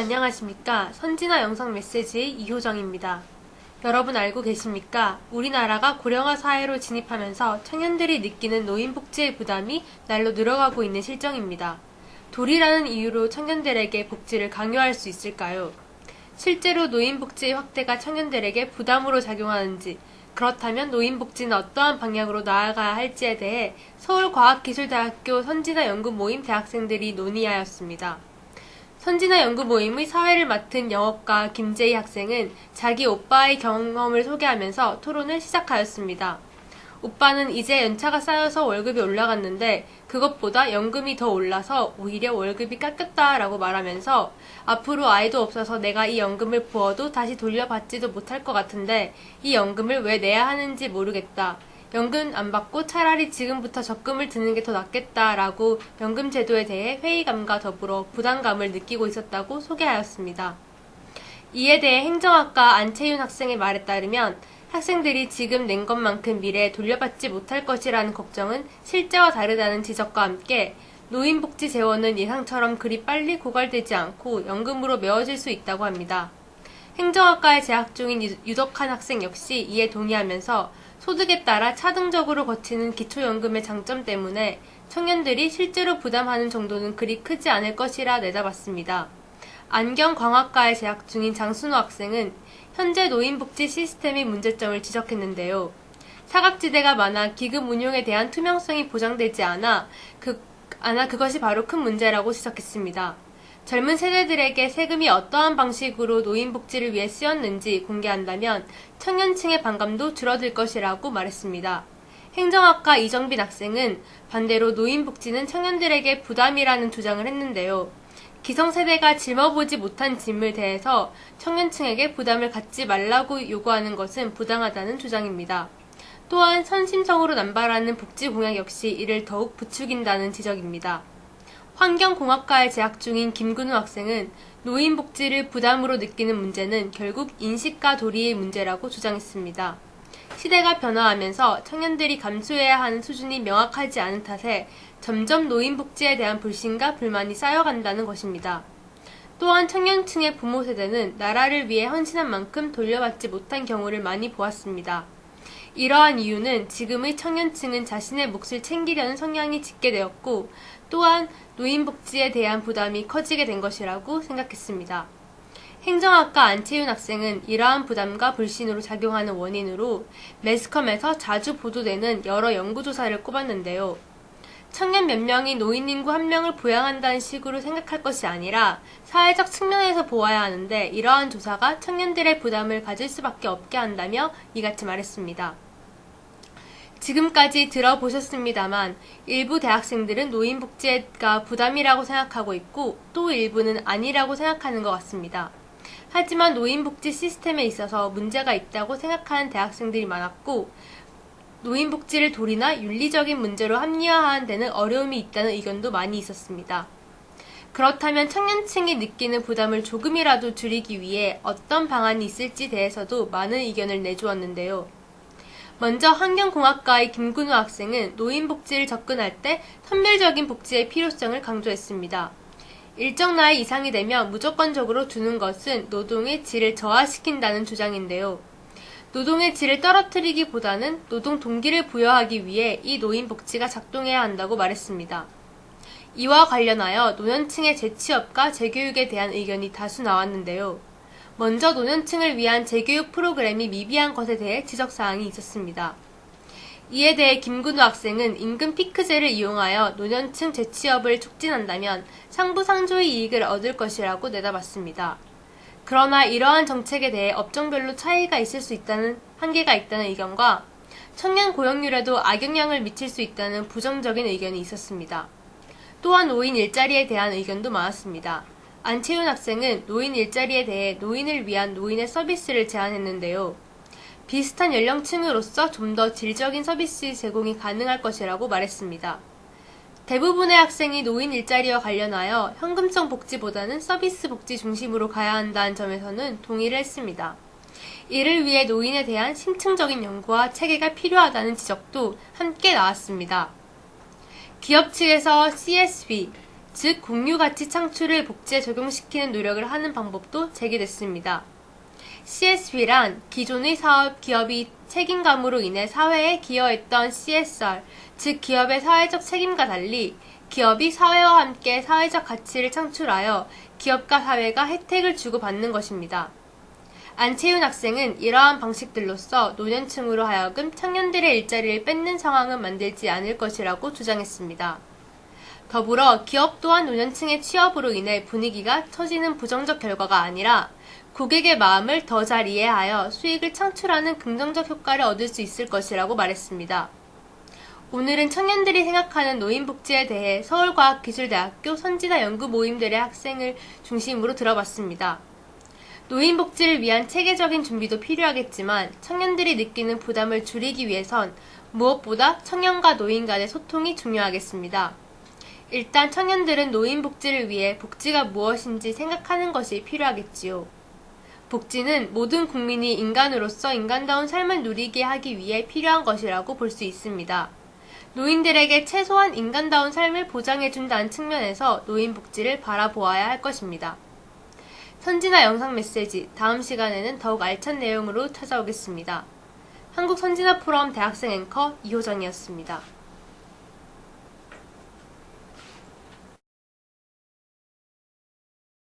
안녕하십니까? 선진화 영상 메시지의 이효정입니다. 여러분 알고 계십니까? 우리나라가 고령화 사회로 진입하면서 청년들이 느끼는 노인복지의 부담이 날로 늘어가고 있는 실정입니다. 도리라는 이유로 청년들에게 복지를 강요할 수 있을까요? 실제로 노인복지의 확대가 청년들에게 부담으로 작용하는지, 그렇다면 노인복지는 어떠한 방향으로 나아가야 할지에 대해 서울과학기술대학교 선진화연구모임 대학생들이 논의하였습니다. 선진화연구모임의 사회를 맡은 영업가 김재희 학생은 자기 오빠의 경험을 소개하면서 토론을 시작하였습니다. 오빠는 이제 연차가 쌓여서 월급이 올라갔는데 그것보다 연금이 더 올라서 오히려 월급이 깎였다라고 말하면서 앞으로 아이도 없어서 내가 이 연금을 부어도 다시 돌려받지도 못할 것 같은데 이 연금을 왜 내야 하는지 모르겠다. 연금 안 받고 차라리 지금부터 적금을 드는 게 더 낫겠다라고 연금 제도에 대해 회의감과 더불어 부담감을 느끼고 있었다고 소개하였습니다. 이에 대해 행정학과 안채윤 학생의 말에 따르면 학생들이 지금 낸 것만큼 미래에 돌려받지 못할 것이라는 걱정은 실제와 다르다는 지적과 함께 노인복지 재원은 예상처럼 그리 빨리 고갈되지 않고 연금으로 메워질 수 있다고 합니다. 행정학과에 재학 중인 유덕한 학생 역시 이에 동의하면서 소득에 따라 차등적으로 거치는 기초연금의 장점 때문에 청년들이 실제로 부담하는 정도는 그리 크지 않을 것이라 내다봤습니다. 안경광학과에 재학 중인 장순호 학생은 현재 노인복지 시스템의 문제점을 지적했는데요. 사각지대가 많아 기금 운용에 대한 투명성이 보장되지 않아 그것이 바로 큰 문제라고 지적했습니다. 젊은 세대들에게 세금이 어떠한 방식으로 노인복지를 위해 쓰였는지 공개한다면 청년층의 반감도 줄어들 것이라고 말했습니다. 행정학과 이정빈 학생은 반대로 노인복지는 청년들에게 부담이라는 주장을 했는데요. 기성세대가 짊어보지 못한 짐을 대해서 청년층에게 부담을 갖지 말라고 요구하는 것은 부당하다는 주장입니다. 또한 선심성으로 남발하는 복지 공약 역시 이를 더욱 부추긴다는 지적입니다. 환경공학과에 재학 중인 김근우 학생은 노인복지를 부담으로 느끼는 문제는 결국 인식과 도리의 문제라고 주장했습니다. 시대가 변화하면서 청년들이 감수해야 하는 수준이 명확하지 않은 탓에 점점 노인복지에 대한 불신과 불만이 쌓여간다는 것입니다. 또한 청년층의 부모 세대는 나라를 위해 헌신한 만큼 돌려받지 못한 경우를 많이 보았습니다. 이러한 이유는 지금의 청년층은 자신의 몫을 챙기려는 성향이 짙게 되었고 또한 노인복지에 대한 부담이 커지게 된 것이라고 생각했습니다. 행정학과 안채윤 학생은 이러한 부담과 불신으로 작용하는 원인으로 매스컴에서 자주 보도되는 여러 연구조사를 꼽았는데요. 청년 몇 명이 노인 인구 1명을 부양한다는 식으로 생각할 것이 아니라 사회적 측면에서 보아야 하는데 이러한 조사가 청년들의 부담을 가질 수밖에 없게 한다며 이같이 말했습니다. 지금까지 들어보셨습니다만 일부 대학생들은 노인복지가 부담이라고 생각하고 있고 또 일부는 아니라고 생각하는 것 같습니다. 하지만 노인복지 시스템에 있어서 문제가 있다고 생각하는 대학생들이 많았고 노인복지를 도리나 윤리적인 문제로 합리화하는 데는 어려움이 있다는 의견도 많이 있었습니다. 그렇다면 청년층이 느끼는 부담을 조금이라도 줄이기 위해 어떤 방안이 있을지 대해서도 많은 의견을 내주었는데요. 먼저 환경공학과의 김근우 학생은 노인복지를 접근할 때 선별적인 복지의 필요성을 강조했습니다. 일정 나이 이상이 되면 무조건적으로 주는 것은 노동의 질을 저하시킨다는 주장인데요. 노동의 질을 떨어뜨리기보다는 노동 동기를 부여하기 위해 이 노인복지가 작동해야 한다고 말했습니다. 이와 관련하여 노년층의 재취업과 재교육에 대한 의견이 다수 나왔는데요. 먼저 노년층을 위한 재교육 프로그램이 미비한 것에 대해 지적사항이 있었습니다. 이에 대해 김근우 학생은 임금 피크제를 이용하여 노년층 재취업을 촉진한다면 상부상조의 이익을 얻을 것이라고 내다봤습니다. 그러나 이러한 정책에 대해 업종별로 차이가 있을 수 있다는 한계가 있다는 의견과 청년 고용률에도 악영향을 미칠 수 있다는 부정적인 의견이 있었습니다. 또한 노인 일자리에 대한 의견도 많았습니다. 안채윤 학생은 노인 일자리에 대해 노인을 위한 노인의 서비스를 제안했는데요. 비슷한 연령층으로서 좀 더 질적인 서비스 제공이 가능할 것이라고 말했습니다. 대부분의 학생이 노인 일자리와 관련하여 현금성 복지보다는 서비스 복지 중심으로 가야 한다는 점에서는 동의를 했습니다. 이를 위해 노인에 대한 심층적인 연구와 체계가 필요하다는 지적도 함께 나왔습니다. 기업 측에서 CSV, 즉 공유가치 창출을 복지에 적용시키는 노력을 하는 방법도 제기됐습니다. CSV란 기존의 사업 기업이 책임감으로 인해 사회에 기여했던 CSR, 즉 기업의 사회적 책임과 달리 기업이 사회와 함께 사회적 가치를 창출하여 기업과 사회가 혜택을 주고받는 것입니다. 안채윤 학생은 이러한 방식들로서 노년층으로 하여금 청년들의 일자리를 뺏는 상황은 만들지 않을 것이라고 주장했습니다. 더불어 기업 또한 노년층의 취업으로 인해 분위기가 처지는 부정적 결과가 아니라 고객의 마음을 더 잘 이해하여 수익을 창출하는 긍정적 효과를 얻을 수 있을 것이라고 말했습니다. 오늘은 청년들이 생각하는 노인복지에 대해 서울과학기술대학교 선진화 연구모임들의 학생을 중심으로 들어봤습니다. 노인복지를 위한 체계적인 준비도 필요하겠지만 청년들이 느끼는 부담을 줄이기 위해선 무엇보다 청년과 노인 간의 소통이 중요하겠습니다. 일단 청년들은 노인복지를 위해 복지가 무엇인지 생각하는 것이 필요하겠지요. 복지는 모든 국민이 인간으로서 인간다운 삶을 누리게 하기 위해 필요한 것이라고 볼 수 있습니다. 노인들에게 최소한 인간다운 삶을 보장해준다는 측면에서 노인복지를 바라보아야 할 것입니다. 선진화 영상 메시지, 다음 시간에는 더욱 알찬 내용으로 찾아오겠습니다. 한국선진화 포럼 대학생 앵커 이호정이었습니다.